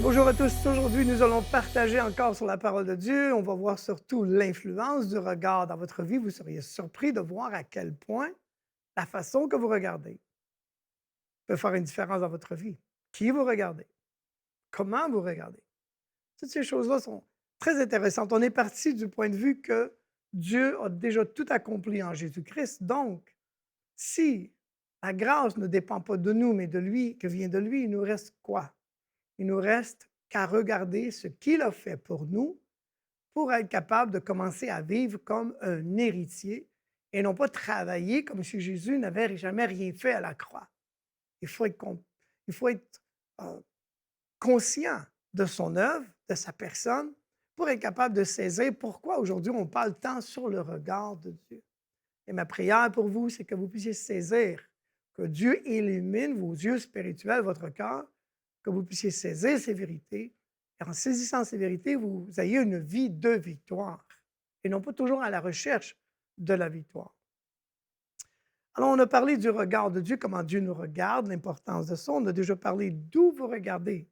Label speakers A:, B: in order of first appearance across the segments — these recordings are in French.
A: Bonjour à tous. Aujourd'hui, nous allons partager encore sur la parole de Dieu. On va voir surtout l'influence du regard dans votre vie. Vous seriez surpris de voir à quel point la façon que vous regardez peut faire une différence dans votre vie. Qui vous regardez? Comment vous regardez? Toutes ces choses-là sont très intéressantes. On est parti du point de vue que Dieu a déjà tout accompli en Jésus-Christ. Donc, si la grâce ne dépend pas de nous, mais de lui, que vient de lui, il nous reste quoi? Il nous reste qu'à regarder ce qu'il a fait pour nous pour être capable de commencer à vivre comme un héritier et non pas travailler comme si Jésus n'avait jamais rien fait à la croix. Il faut être, il faut être euh, conscient de son œuvre, de sa personne, pour être capable de saisir pourquoi aujourd'hui on parle tant sur le regard de Dieu. Et ma prière pour vous, c'est que vous puissiez saisir, que Dieu illumine vos yeux spirituels, votre cœur, que vous puissiez saisir ces vérités. Et en saisissant ces vérités, vous ayez une vie de victoire et non pas toujours à la recherche de la victoire. Alors, on a parlé du regard de Dieu, comment Dieu nous regarde, l'importance de ça. On a déjà parlé d'où vous regardez,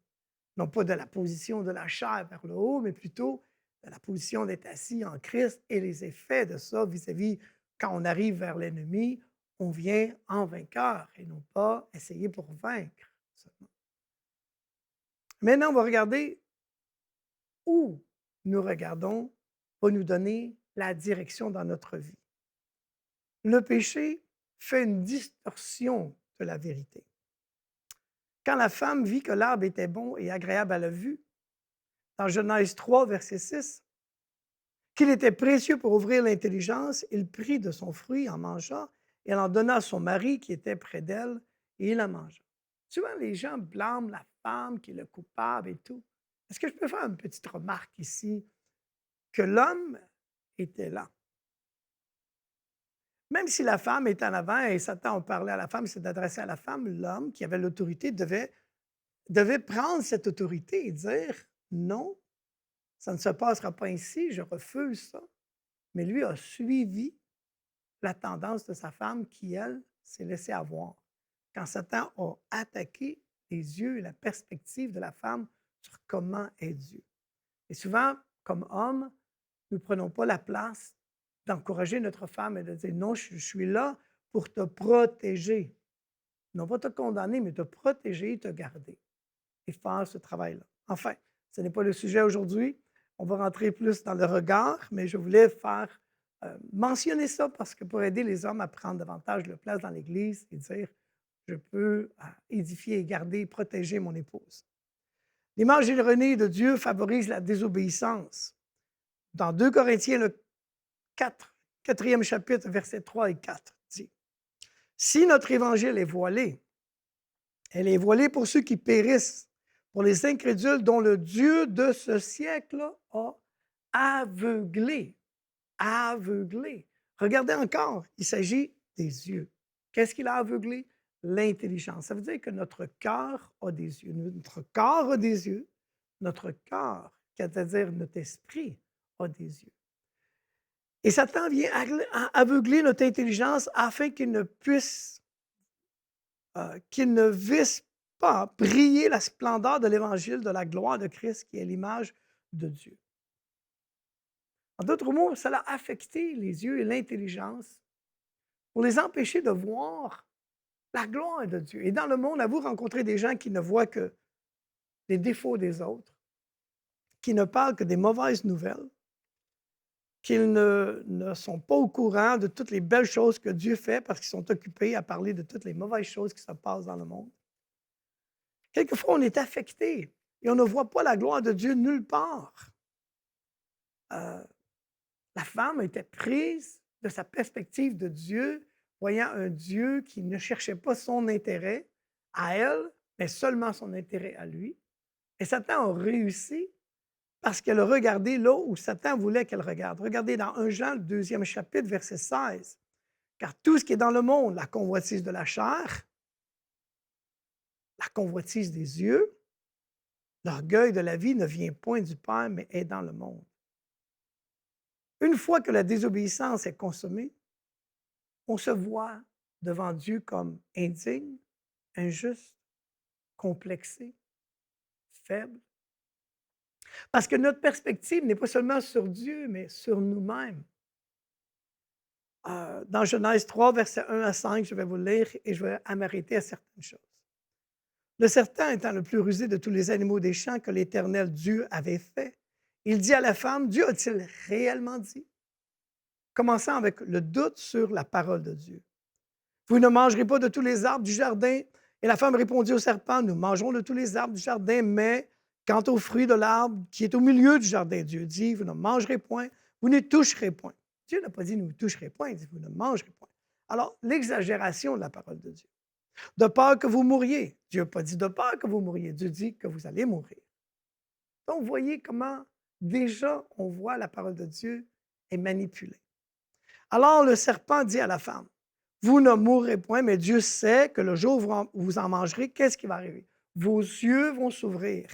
A: non pas de la position de la chair vers le haut, mais plutôt de la position d'être assis en Christ et les effets de ça vis-à-vis quand on arrive vers l'ennemi, on vient en vainqueur et non pas essayer pour vaincre seulement. Maintenant, on va regarder où nous regardons, va nous donner la direction dans notre vie. Le péché fait une distorsion de la vérité. Quand la femme vit que l'arbre était bon et agréable à la vue, dans Genèse 3, verset 6, qu'il était précieux pour ouvrir l'intelligence, il prit de son fruit, en mangea, et elle en donna à son mari qui était près d'elle, et il en mangea. Souvent, les gens blâment la femme qui est le coupable et tout. Est-ce que je peux faire une petite remarque ici? Que l'homme était là. Même si la femme est en avant et Satan a parlé à la femme, s'est adressé à la femme, l'homme qui avait l'autorité devait prendre cette autorité et dire non, ça ne se passera pas ainsi, je refuse ça. Mais lui a suivi la tendance de sa femme qui, elle, s'est laissée avoir. Quand Satan a attaqué les yeux et la perspective de la femme sur comment est Dieu. Et souvent, comme hommes, nous ne prenons pas la place d'encourager notre femme et de dire non, je suis là pour te protéger. Non pas te condamner, mais te protéger, te garder et faire ce travail-là. Enfin, ce n'est pas le sujet aujourd'hui. On va rentrer plus dans le regard, mais je voulais faire mentionner ça parce que pour aider les hommes à prendre davantage de place dans l'Église et dire je peux édifier et garder et protéger mon épouse. L'image erronée de Dieu favorise la désobéissance. Dans 2 Corinthiens, le 4e chapitre, versets 3 et 4, dit si notre évangile est voilé, elle est voilée pour ceux qui périssent, pour les incrédules dont le Dieu de ce siècle a aveuglé. Aveuglé. Regardez encore, il s'agit des yeux. Qu'est-ce qu'il a aveuglé? L'intelligence. Ça veut dire que notre cœur a des yeux. Notre corps a des yeux. Notre cœur, c'est-à-dire notre esprit, a des yeux. Et Satan vient aveugler notre intelligence afin qu'il ne visse pas briller la splendeur de l'Évangile de la gloire de Christ, qui est l'image de Dieu. En d'autres mots, cela a affecté les yeux et l'intelligence pour les empêcher de voir la gloire de Dieu. Et dans le monde, vous rencontrez des gens qui ne voient que les défauts des autres, qui ne parlent que des mauvaises nouvelles, qu'ils ne sont pas au courant de toutes les belles choses que Dieu fait parce qu'ils sont occupés à parler de toutes les mauvaises choses qui se passent dans le monde. Quelquefois, on est affecté et on ne voit pas la gloire de Dieu nulle part. La femme était prise de sa perspective de Dieu, voyant un Dieu qui ne cherchait pas son intérêt à elle, mais seulement son intérêt à lui. Et Satan a réussi parce qu'elle a regardé là où Satan voulait qu'elle regarde. Regardez dans 1 Jean, le 2e chapitre, verset 16. Car tout ce qui est dans le monde, la convoitise de la chair, la convoitise des yeux, l'orgueil de la vie ne vient point du Père, mais est dans le monde. Une fois que la désobéissance est consommée, on se voit devant Dieu comme indigne, injuste, complexé, faible, Parce que notre perspective n'est pas seulement sur Dieu, mais sur nous-mêmes. Dans Genèse 3, versets 1 à 5, je vais vous le lire et je vais m'arrêter à certaines choses. Le serpent étant le plus rusé de tous les animaux des champs que l'Éternel Dieu avait fait, il dit à la femme, Dieu a-t-il réellement dit? Commençant avec le doute sur la parole de Dieu. Vous ne mangerez pas de tous les arbres du jardin. Et la femme répondit au serpent, nous mangerons de tous les arbres du jardin, mais quant au fruit de l'arbre qui est au milieu du jardin, Dieu dit, vous ne mangerez point, vous ne toucherez point. Dieu n'a pas dit, vous ne toucherez point, il dit, vous ne mangerez point. Alors, l'exagération de la parole de Dieu. De peur que vous mouriez. Dieu n'a pas dit de peur que vous mouriez, Dieu dit que vous allez mourir. Donc, vous voyez comment déjà on voit la parole de Dieu est manipulée. Alors le serpent dit à la femme, vous ne mourrez point, mais Dieu sait que le jour où vous en mangerez, qu'est-ce qui va arriver? Vos yeux vont s'ouvrir.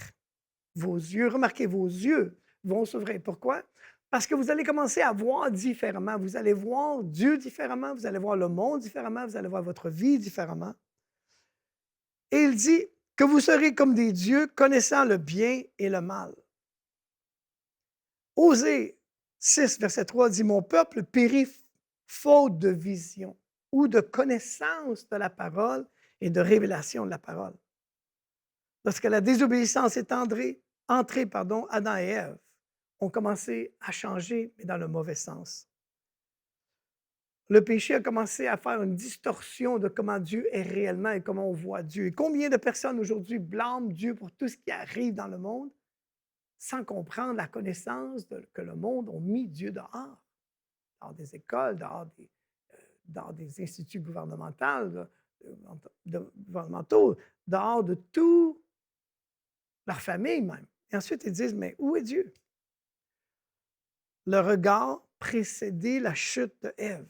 A: Vos yeux, remarquez, vos yeux vont s'ouvrir. Pourquoi? Parce que vous allez commencer à voir différemment. Vous allez voir Dieu différemment, vous allez voir le monde différemment, vous allez voir votre vie différemment. Et il dit que vous serez comme des dieux connaissant le bien et le mal. Osée 6, verset 3 dit, mon peuple périt faute de vision ou de connaissance de la parole et de révélation de la parole. Lorsque la désobéissance est entrée, Adam et Ève ont commencé à changer, mais dans le mauvais sens. Le péché a commencé à faire une distorsion de comment Dieu est réellement et comment on voit Dieu. Et combien de personnes aujourd'hui blâment Dieu pour tout ce qui arrive dans le monde sans comprendre la connaissance que le monde a mis Dieu dehors, dans des écoles, dans des instituts gouvernementaux, dehors de tout, leur famille même. Et ensuite, ils disent, mais où est Dieu? Le regard précédait la chute de Ève.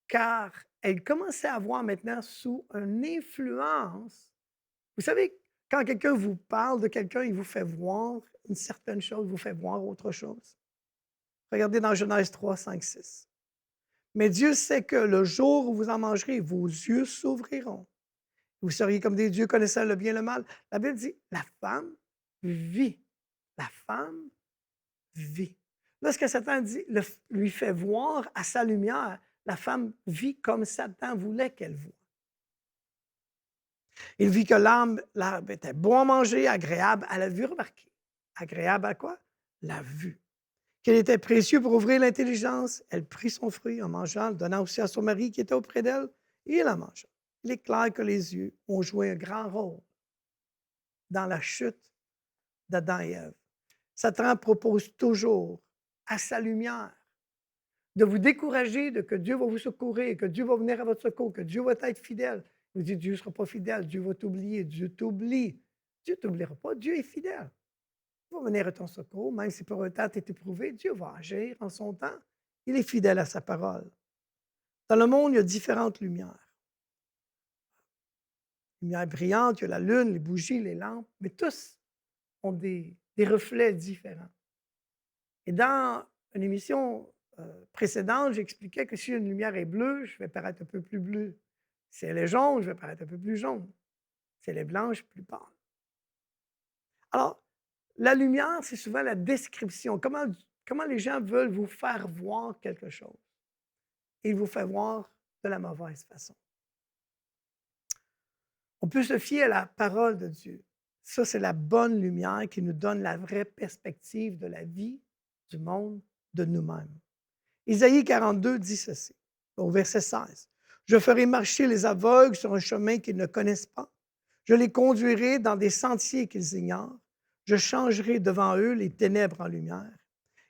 A: Car elle commençait à voir maintenant sous une influence. Vous savez, quand quelqu'un vous parle de quelqu'un, il vous fait voir une certaine chose, il vous fait voir autre chose. Regardez dans Genèse 3, 5, 6. Mais Dieu sait que le jour où vous en mangerez, vos yeux s'ouvriront. Vous seriez comme des dieux connaissant le bien et le mal. La Bible dit, la femme vit. La femme vit. Lorsque Satan dit, lui fait voir à sa lumière, la femme vit comme Satan voulait qu'elle voie. Il vit que l'arbre était bon à manger, agréable à la vue. Remarquez, agréable à quoi? La vue. Qu'il était précieux pour ouvrir l'intelligence. Elle prit son fruit en mangeant, le donnant aussi à son mari qui était auprès d'elle, et il en mangea. Il est clair que les yeux ont joué un grand rôle dans la chute d'Adam et Ève. Satan propose toujours à sa lumière de vous décourager de que Dieu va vous secourir, que Dieu va venir à votre secours, que Dieu va être fidèle. Vous dites, Dieu ne sera pas fidèle, Dieu va t'oublier, Dieu t'oublie. Dieu ne t'oubliera pas, Dieu est fidèle. Il va venir à ton secours, même si pour un temps tu es éprouvé, Dieu va agir en son temps. Il est fidèle à sa parole. Dans le monde, il y a différentes lumières. Lumière brillante, il y a la lune, les bougies, les lampes, mais tous ont des reflets différents. Et dans une émission précédente, j'expliquais que si une lumière est bleue, je vais paraître un peu plus bleu. Si elle est jaune, je vais paraître un peu plus jaune. Si elle est blanche, plus pâle. Alors, la lumière, c'est souvent la description. Comment les gens veulent vous faire voir quelque chose. Ils vous font voir de la mauvaise façon. On peut se fier à la parole de Dieu. Ça, c'est la bonne lumière qui nous donne la vraie perspective de la vie, du monde, de nous-mêmes. Isaïe 42 dit ceci, au verset 16. Je ferai marcher les aveugles sur un chemin qu'ils ne connaissent pas. Je les conduirai dans des sentiers qu'ils ignorent. Je changerai devant eux les ténèbres en lumière,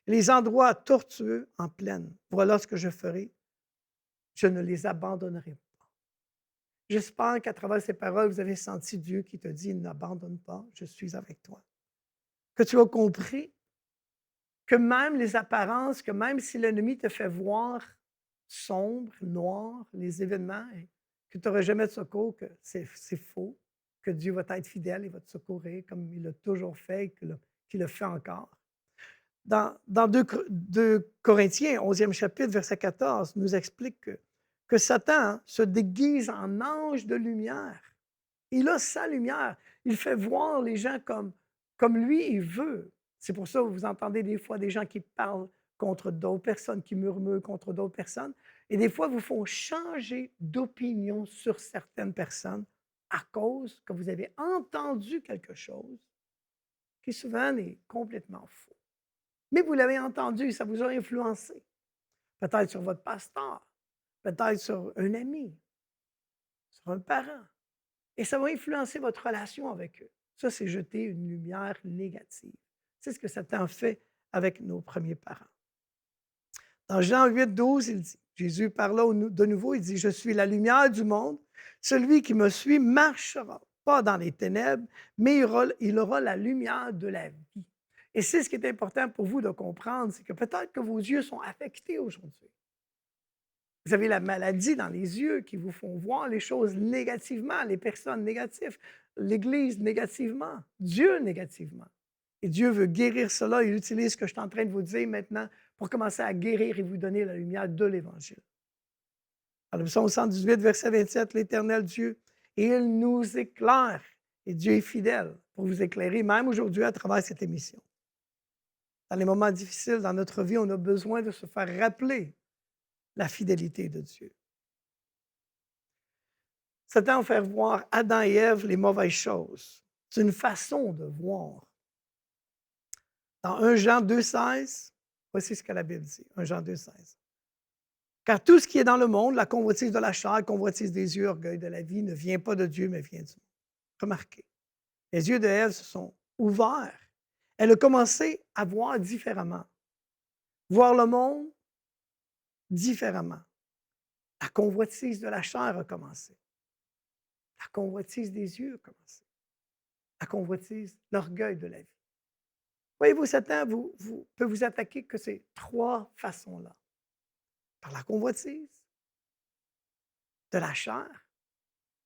A: et les endroits tortueux en plaine. Voilà ce que je ferai. Je ne les abandonnerai pas. J'espère qu'à travers ces paroles, vous avez senti Dieu qui te dit, n'abandonne pas, je suis avec toi. Que tu as compris que même les apparences, que même si l'ennemi te fait voir sombre, noir, les événements, et que tu n'auras jamais de secours, que c'est faux, que Dieu va être fidèle et va te secourir comme il l'a toujours fait et qu'il le fait encore. Dans 2 Corinthiens, 11e chapitre, verset 14, nous explique que Satan se déguise en ange de lumière. Il a sa lumière. Il fait voir les gens comme comme lui, il veut. C'est pour ça que vous entendez des fois des gens qui parlent contre d'autres personnes, qui murmurent contre d'autres personnes, et des fois vous font changer d'opinion sur certaines personnes à cause que vous avez entendu quelque chose qui souvent est complètement faux. Mais vous l'avez entendu, ça vous a influencé. Peut-être sur votre pasteur, peut-être sur un ami, sur un parent. Et ça va influencer votre relation avec eux. Ça, c'est jeter une lumière négative. C'est ce que Satan fait avec nos premiers parents. Dans Jean 8, 12, il dit, Jésus parla de nouveau, il dit, « Je suis la lumière du monde. Celui qui me suit marchera pas dans les ténèbres, mais il aura la lumière de la vie. » Et c'est ce qui est important pour vous de comprendre, c'est que peut-être que vos yeux sont affectés aujourd'hui. Vous avez la maladie dans les yeux qui vous font voir les choses négativement, les personnes négatives, l'Église négativement, Dieu négativement. Et Dieu veut guérir cela. Il utilise ce que je suis en train de vous dire maintenant pour commencer à guérir et vous donner la lumière de l'Évangile. Dans le psaume 118, verset 27, l'Éternel Dieu, il nous éclaire. Et Dieu est fidèle pour vous éclairer, même aujourd'hui à travers cette émission. Dans les moments difficiles dans notre vie, on a besoin de se faire rappeler la fidélité de Dieu. Satan va faire voir Adam et Ève les mauvaises choses. C'est une façon de voir. Dans 1 Jean 2,16, voici ce que la Bible dit, 1 Jean 2,16. Car tout ce qui est dans le monde, la convoitise de la chair, convoitise des yeux, orgueil de la vie, ne vient pas de Dieu, mais vient du monde. Remarquez, les yeux de Ève se sont ouverts. Elle a commencé à voir différemment. Voir le monde différemment. La convoitise de la chair a commencé. La convoitise des yeux a commencé. La convoitise, l'orgueil de la vie. Voyez-vous, Satan peut vous attaquer que ces trois façons-là. Par la convoitise de la chair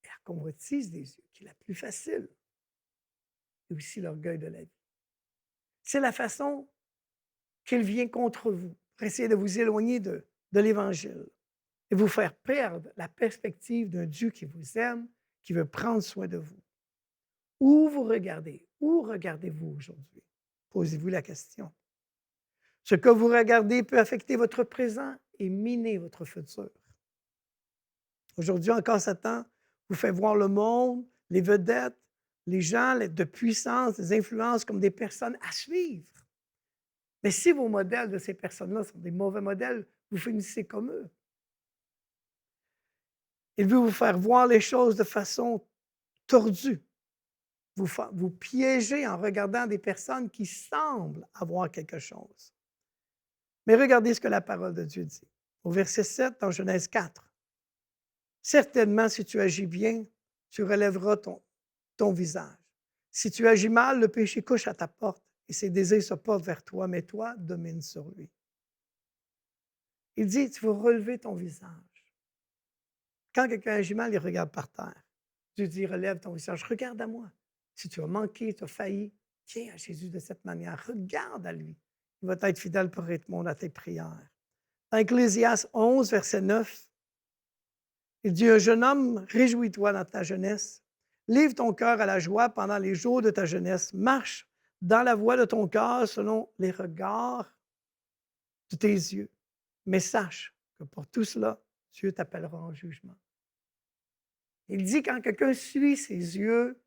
A: et la convoitise des yeux, qui est la plus facile, et aussi l'orgueil de la vie. C'est la façon qu'il vient contre vous, pour essayer de vous éloigner de l'Évangile et vous faire perdre la perspective d'un Dieu qui vous aime, qui veut prendre soin de vous. Où vous regardez? Où regardez-vous aujourd'hui? Posez-vous la question. Ce que vous regardez peut affecter votre présent et miner votre futur. Aujourd'hui encore, Satan vous fait voir le monde, les vedettes, les gens de puissance, des influences comme des personnes à suivre. Mais si vos modèles de ces personnes-là sont des mauvais modèles, vous finissez comme eux. Il veut vous faire voir les choses de façon tordue. Vous piéger en regardant des personnes qui semblent avoir quelque chose. Mais regardez ce que la parole de Dieu dit. Au verset 7, dans Genèse 4. Certainement, si tu agis bien, tu relèveras ton visage. Si tu agis mal, le péché couche à ta porte et ses désirs se portent vers toi, mais toi, domine sur lui. Il dit, tu vas relever ton visage. Quand quelqu'un agit mal, il regarde par terre. Dieu dit, relève ton visage, regarde à moi. Si tu as manqué, tu as failli, tiens à Jésus de cette manière, regarde à lui. Il va être fidèle pour répondre à tes prières. Dans Ecclésiaste 11, verset 9, il dit, un jeune homme, réjouis-toi dans ta jeunesse. Livre ton cœur à la joie pendant les jours de ta jeunesse. Marche dans la voie de ton cœur selon les regards de tes yeux. Mais sache que pour tout cela, Dieu t'appellera en jugement. Il dit, quand quelqu'un suit ses yeux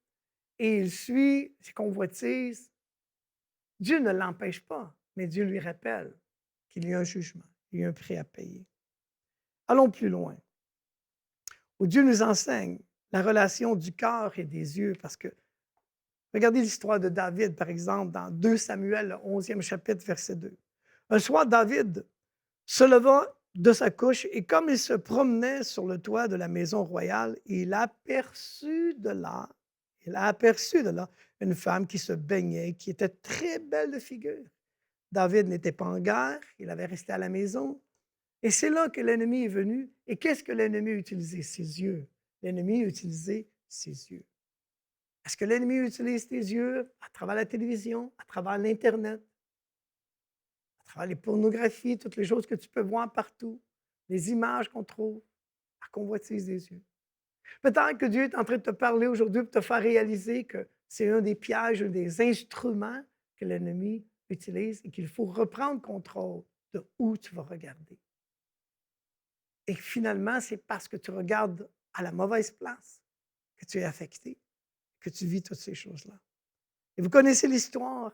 A: et il suit ses convoitises, Dieu ne l'empêche pas, mais Dieu lui rappelle qu'il y a un jugement, il y a un prix à payer. Allons plus loin, où Dieu nous enseigne la relation du cœur et des yeux, parce que regardez l'histoire de David, par exemple, dans 2 Samuel, le 11e chapitre, verset 2. Un soir, David se leva de sa couche et comme il se promenait sur le toit de la maison royale, il aperçut de là une femme qui se baignait, qui était très belle de figure. David n'était pas en guerre, il avait resté à la maison. Et c'est là que l'ennemi est venu. Et qu'est-ce que l'ennemi a utilisé? Ses yeux. L'ennemi a utilisé ses yeux. Est-ce que l'ennemi utilise tes yeux à travers la télévision, à travers l'Internet, à travers les pornographies, toutes les choses que tu peux voir partout, les images qu'on trouve, la convoitise des yeux? Peut-être que Dieu est en train de te parler aujourd'hui pour te faire réaliser que C'est un des pièges, un des instruments que l'ennemi utilise et qu'il faut reprendre contrôle de où tu vas regarder. Et finalement, c'est parce que tu regardes à la mauvaise place que tu es affecté, que tu vis toutes ces choses-là. Et vous connaissez l'histoire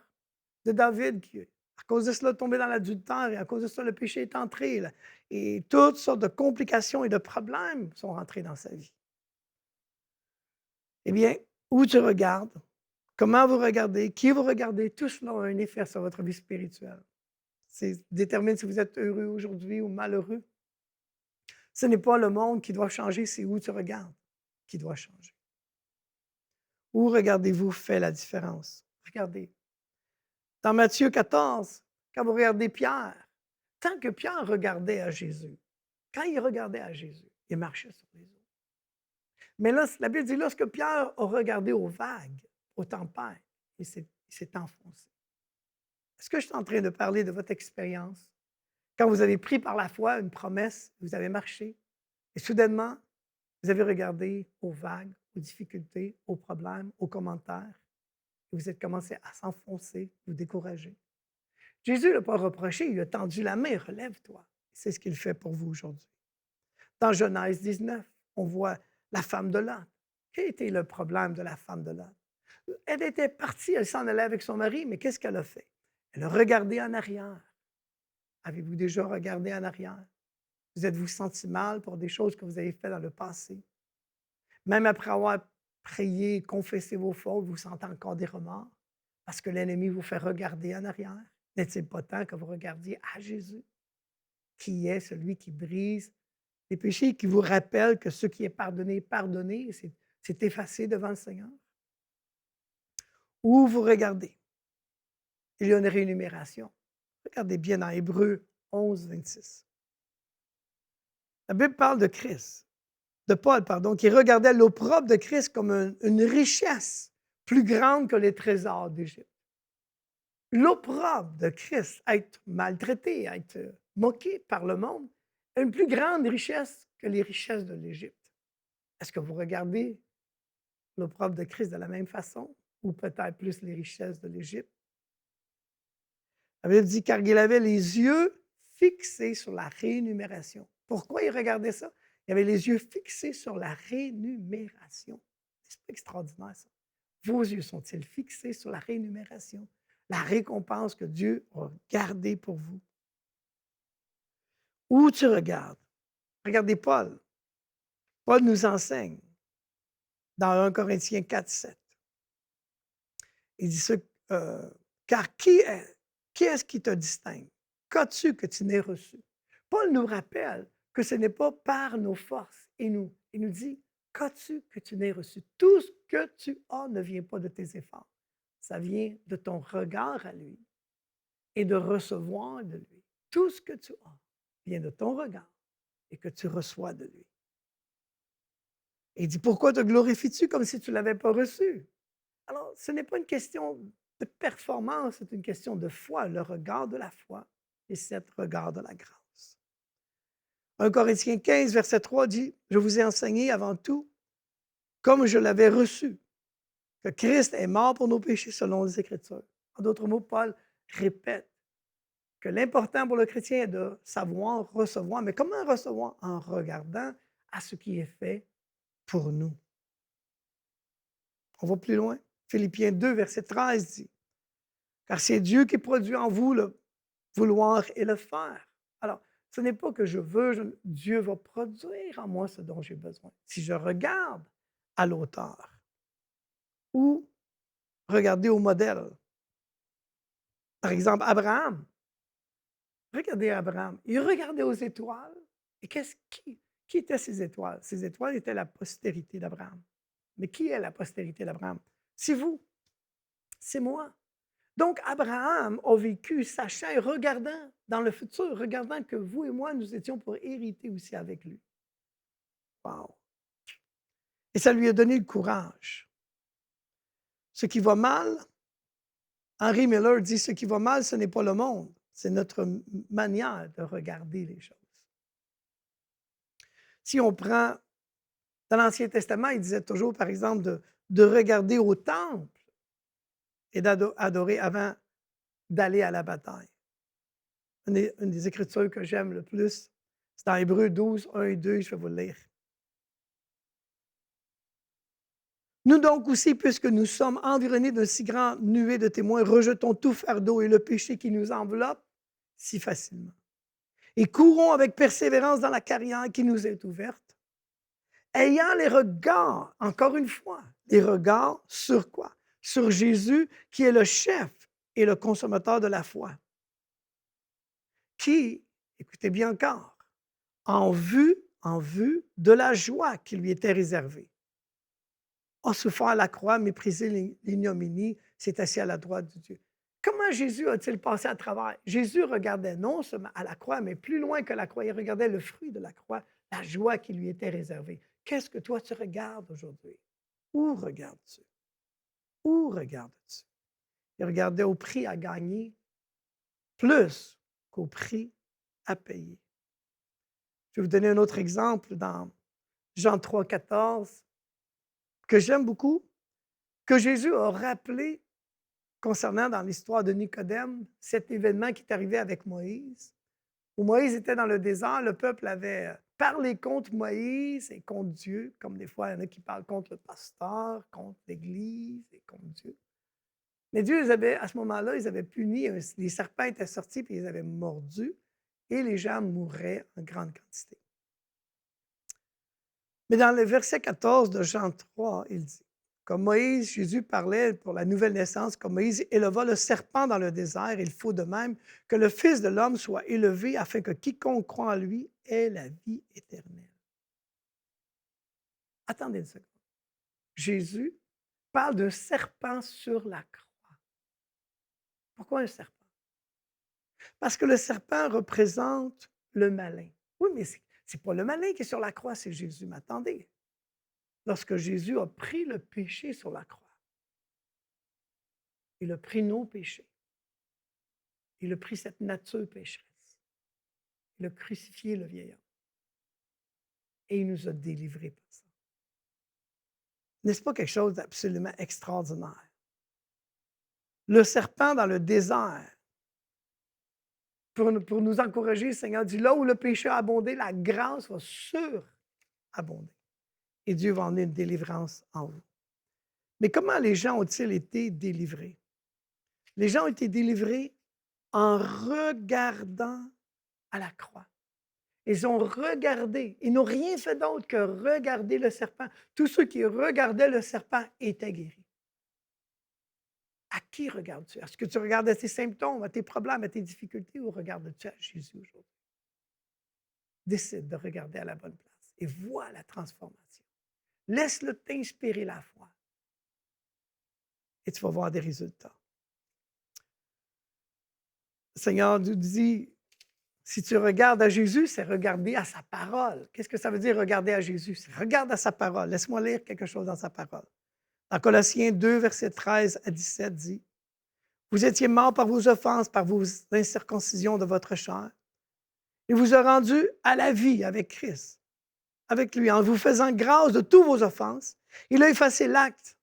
A: de David qui, à cause de cela, est tombé dans l'adultère et à cause de ça, le péché est entré. Là, et toutes sortes de complications et de problèmes sont rentrés dans sa vie. Eh bien, où tu regardes, comment vous regardez, qui vous regardez, tout cela a un effet sur votre vie spirituelle. C'est détermine si vous êtes heureux aujourd'hui ou malheureux. Ce n'est pas le monde qui doit changer, c'est où tu regardes qui doit changer. Où regardez-vous fait la différence? Regardez. Dans Matthieu 14, quand vous regardez Pierre, tant que Pierre regardait à Jésus, quand il regardait à Jésus, il marchait sur les eaux. Mais là, la Bible dit, lorsque Pierre a regardé aux vagues, aux tempêtes, il s'est enfoncé. Est-ce que je suis en train de parler de votre expérience? Quand vous avez pris par la foi une promesse, vous avez marché, et soudainement, vous avez regardé aux vagues, aux difficultés, aux problèmes, aux commentaires, et vous êtes commencé à s'enfoncer, vous décourager. Jésus ne l'a pas reproché, il a tendu la main, relève-toi. C'est ce qu'il fait pour vous aujourd'hui. Dans Genèse 19, on voit la femme de Lot. Quel était le problème de la femme de Lot? Elle était partie, elle s'en allait avec son mari, mais qu'est-ce qu'elle a fait? Elle a regardé en arrière. Avez-vous déjà regardé en arrière? Vous êtes-vous senti mal pour des choses que vous avez faites dans le passé? Même après avoir prié, confessé vos fautes, vous sentez encore des remords parce que l'ennemi vous fait regarder en arrière? N'est-il pas temps que vous regardiez à Jésus, qui est celui qui brise les péchés, qui vous rappelle que ce qui est pardonné, pardonné, c'est effacé devant le Seigneur? Où vous regardez, il y a une réénumération. Regardez bien dans Hébreux 11, 26. La Bible parle de Christ, de Paul, pardon, qui regardait l'opprobre de Christ comme une richesse plus grande que les trésors d'Égypte. L'opprobre de Christ, être maltraité, être moqué par le monde, a une plus grande richesse que les richesses de l'Égypte. Est-ce que vous regardez l'opprobre de Christ de la même façon ou peut-être plus les richesses de l'Égypte? La Bible dit car il avait les yeux fixés sur la rémunération. Pourquoi il regardait ça? Il avait les yeux fixés sur la rémunération. C'est pas extraordinaire, ça. Vos yeux sont-ils fixés sur la rémunération, la récompense que Dieu a gardée pour vous? Où tu regardes? Regardez Paul. Paul nous enseigne dans 1 Corinthiens 4, 7. Il dit ça, car qui est-ce qui te distingue? Qu'as-tu que tu n'aies reçu? Paul nous rappelle que ce n'est pas par nos forces. Il nous dit, qu'as-tu que tu n'aies reçu? Tout ce que tu as ne vient pas de tes efforts. Ça vient de ton regard à lui et de recevoir de lui. Tout ce que tu as vient de ton regard et que tu reçois de lui. Et il dit, pourquoi te glorifies-tu comme si tu ne l'avais pas reçu? Alors, ce n'est pas une question de performance, c'est une question de foi, le regard de la foi et cet regard de la grâce. 1 Corinthiens 15, verset 3 dit, je vous ai enseigné avant tout, comme je l'avais reçu, que Christ est mort pour nos péchés selon les Écritures. En d'autres mots, Paul répète que l'important pour le chrétien est de savoir recevoir. Mais comment recevoir? En regardant à ce qui est fait pour nous. On va plus loin. Philippiens 2, verset 13 dit, car c'est Dieu qui produit en vous le vouloir et le faire. Alors, ce n'est pas que je veux, Dieu va produire en moi ce dont j'ai besoin. Si je regarde à l'auteur ou regarder au modèle, par exemple, Abraham, regardez Abraham, il regardait aux étoiles, et qui étaient ces étoiles? Ces étoiles étaient la postérité d'Abraham. Mais qui est la postérité d'Abraham? C'est vous, c'est moi. Donc, Abraham a vécu, sachant et regardant dans le futur, regardant que vous et moi, nous étions pour hériter aussi avec lui. Wow! Et ça lui a donné le courage. Ce qui va mal, Henry Miller dit, ce qui va mal, ce n'est pas le monde, c'est notre manière de regarder les choses. Si on prend, dans l'Ancien Testament, il disait toujours, par exemple, de regarder au temple et d'adorer avant d'aller à la bataille. Une des écritures que j'aime le plus, c'est dans Hébreux 12, 1 et 2, je vais vous le lire. Nous donc aussi, puisque nous sommes environnés d'un si grand nuée de témoins, rejetons tout fardeau et le péché qui nous enveloppe si facilement. Et courons avec persévérance dans la carrière qui nous est ouverte, ayant les regards, encore une fois, les regards sur quoi? Sur Jésus, qui est le chef et le consommateur de la foi, qui, écoutez bien encore, en vue de la joie qui lui était réservée, a souffert à la croix, méprisé l'ignominie, s'est assis à la droite de Dieu. Comment Jésus a-t-il passé à travers? Jésus regardait non seulement à la croix, mais plus loin que la croix. Il regardait le fruit de la croix, la joie qui lui était réservée. Qu'est-ce que toi tu regardes aujourd'hui? Où regardes-tu? Où regardes-tu? Il regardait au prix à gagner plus qu'au prix à payer. Je vais vous donner un autre exemple dans Jean 3, 14, que j'aime beaucoup, que Jésus a rappelé concernant dans l'histoire de Nicodème, cet événement qui est arrivé avec Moïse, où Moïse était dans le désert, le peuple avait parlé contre Moïse et contre Dieu, comme des fois il y en a qui parlent contre le pasteur, contre l'Église et contre Dieu. Mais Dieu, à ce moment-là, ils avaient puni, les serpents étaient sortis puis ils avaient mordu et les gens mouraient en grande quantité. Mais dans le verset 14 de Jean 3, il dit, comme Moïse, Jésus parlait pour la nouvelle naissance, comme Moïse éleva le serpent dans le désert, il faut de même que le Fils de l'homme soit élevé afin que quiconque croit en lui ait la vie éternelle. Attendez une seconde. Jésus parle d'un serpent sur la croix. Pourquoi un serpent? Parce que le serpent représente le malin. Oui, mais ce n'est pas le malin qui est sur la croix, c'est Jésus. Mais attendez, lorsque Jésus a pris le péché sur la croix, il a pris nos péchés. Il a pris cette nature pécheresse. Il a crucifié le vieil homme. Et il nous a délivrés par ça. N'est-ce pas quelque chose d'absolument extraordinaire? Le serpent dans le désert, pour nous encourager, le Seigneur dit, là où le péché a abondé, la grâce va surabonder. Et Dieu va emmener une délivrance en vous. Mais comment les gens ont-ils été délivrés? Les gens ont été délivrés en regardant à la croix. Ils ont regardé. Ils n'ont rien fait d'autre que regarder le serpent. Tous ceux qui regardaient le serpent étaient guéris. À qui regardes-tu? Est-ce que tu regardes à tes symptômes, à tes problèmes, à tes difficultés ou regardes-tu à Jésus aujourd'hui? Décide de regarder à la bonne place et vois la transformation. Laisse-le t'inspirer la foi et tu vas voir des résultats. Le Seigneur nous dit, si tu regardes à Jésus, c'est regarder à sa parole. Qu'est-ce que ça veut dire regarder à Jésus? C'est regarde à sa parole. Laisse-moi lire quelque chose dans sa parole. Dans Colossiens 2, versets 13 à 17 dit, vous étiez morts par vos offenses, par vos incirconcisions de votre chair. Il vous a rendu à la vie avec Christ, avec lui, en vous faisant grâce de toutes vos offenses. Il a effacé l'acte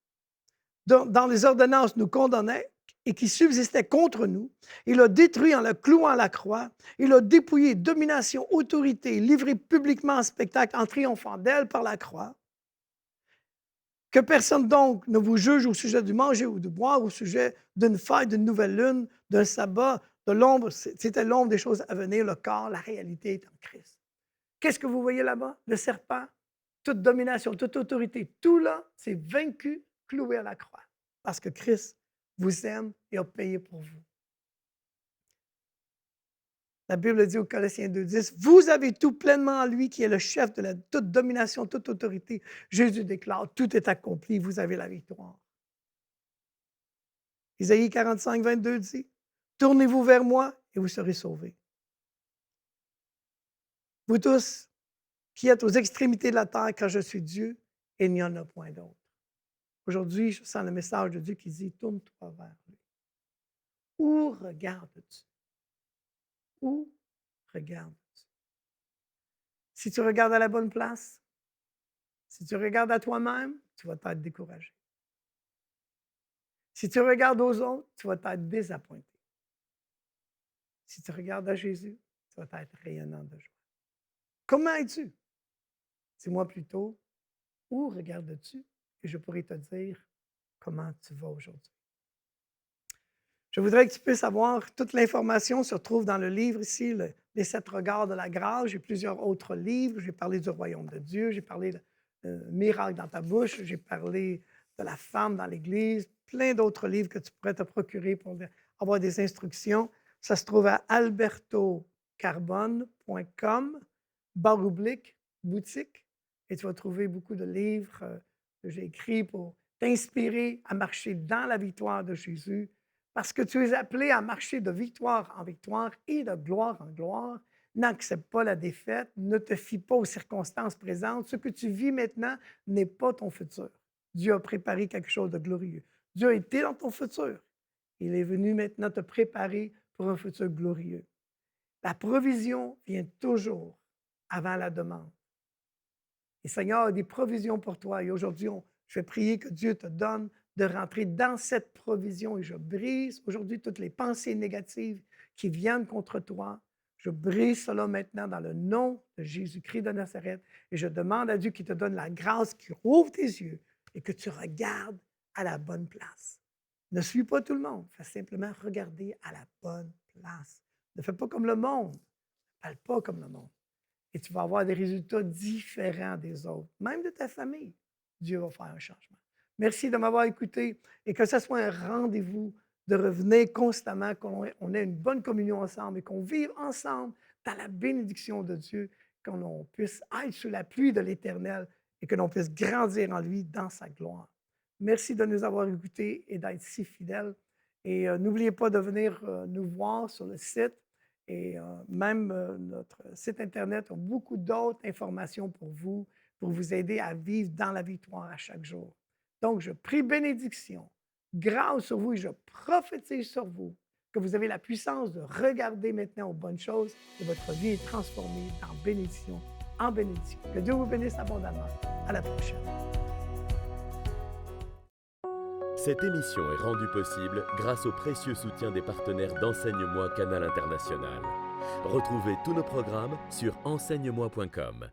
A: dans les ordonnances nous condamnait et qui subsistait contre nous. Il a détruit en le clouant à la croix. Il a dépouillé domination, autorité, livré publiquement en spectacle en triomphant d'elle par la croix. Que personne donc ne vous juge au sujet du manger ou du boire, au sujet d'une fête, d'une nouvelle lune, d'un sabbat, de l'ombre. C'était l'ombre des choses à venir, le corps, la réalité est en Christ. Qu'est-ce que vous voyez là-bas? Le serpent, toute domination, toute autorité, tout là, c'est vaincu, cloué à la croix. Parce que Christ vous aime et a payé pour vous. La Bible dit au Colossiens 2,10, vous avez tout pleinement en lui qui est le chef de toute domination, toute autorité. Jésus déclare, tout est accompli, vous avez la victoire. Isaïe 45, 22 dit, tournez-vous vers moi et vous serez sauvés. Vous tous qui êtes aux extrémités de la terre, car je suis Dieu et il n'y en a point d'autre. Aujourd'hui, je sens le message de Dieu qui dit, tourne-toi vers lui. Où regardes-tu? Où regardes-tu? Si tu regardes à la bonne place, si tu regardes à toi-même, tu vas être découragé. Si tu regardes aux autres, tu vas être désappointé. Si tu regardes à Jésus, tu vas être rayonnant de joie. Comment es-tu? Dis-moi plutôt, où regardes-tu? Et je pourrai te dire comment tu vas aujourd'hui. Je voudrais que tu puisses avoir toute l'information se trouve dans le livre ici, Les 7 regards de la grâce. J'ai plusieurs autres livres. J'ai parlé du royaume de Dieu, j'ai parlé de Miracle dans ta bouche, j'ai parlé de la femme dans l'Église, plein d'autres livres que tu pourrais te procurer pour avoir des instructions. Ça se trouve à albertocarbone.com, boutique, et tu vas trouver beaucoup de livres que j'ai écrits pour t'inspirer à marcher dans la victoire de Jésus, parce que tu es appelé à marcher de victoire en victoire et de gloire en gloire. N'accepte pas la défaite, ne te fie pas aux circonstances présentes. Ce que tu vis maintenant n'est pas ton futur. Dieu a préparé quelque chose de glorieux. Dieu a été dans ton futur. Il est venu maintenant te préparer pour un futur glorieux. La provision vient toujours avant la demande. Le Seigneur a des provisions pour toi et aujourd'hui, je vais prier que Dieu te donne de rentrer dans cette provision et je brise aujourd'hui toutes les pensées négatives qui viennent contre toi. Je brise cela maintenant dans le nom de Jésus-Christ de Nazareth et je demande à Dieu qu'il te donne la grâce, qu'il rouvre tes yeux et que tu regardes à la bonne place. Ne suis pas tout le monde, fais simplement regarder à la bonne place. Ne fais pas comme le monde, ne parle pas comme le monde. Et tu vas avoir des résultats différents des autres, même de ta famille. Dieu va faire un changement. Merci de m'avoir écouté et que ce soit un rendez-vous de revenir constamment, qu'on ait une bonne communion ensemble et qu'on vive ensemble dans la bénédiction de Dieu, qu'on puisse être sous la pluie de l'Éternel et que l'on puisse grandir en lui dans sa gloire. Merci de nous avoir écoutés et d'être si fidèles. Et n'oubliez pas de venir nous voir sur le site. Et même notre site Internet a beaucoup d'autres informations pour vous aider à vivre dans la victoire à chaque jour. Donc, je prie bénédiction, grâce sur vous et je prophétise sur vous que vous avez la puissance de regarder maintenant aux bonnes choses et votre vie est transformée en bénédiction en bénédiction. Que Dieu vous bénisse abondamment. À la prochaine.
B: Cette émission est rendue possible grâce au précieux soutien des partenaires d'Enseigne-moi Canal International. Retrouvez tous nos programmes sur enseigne-moi.com.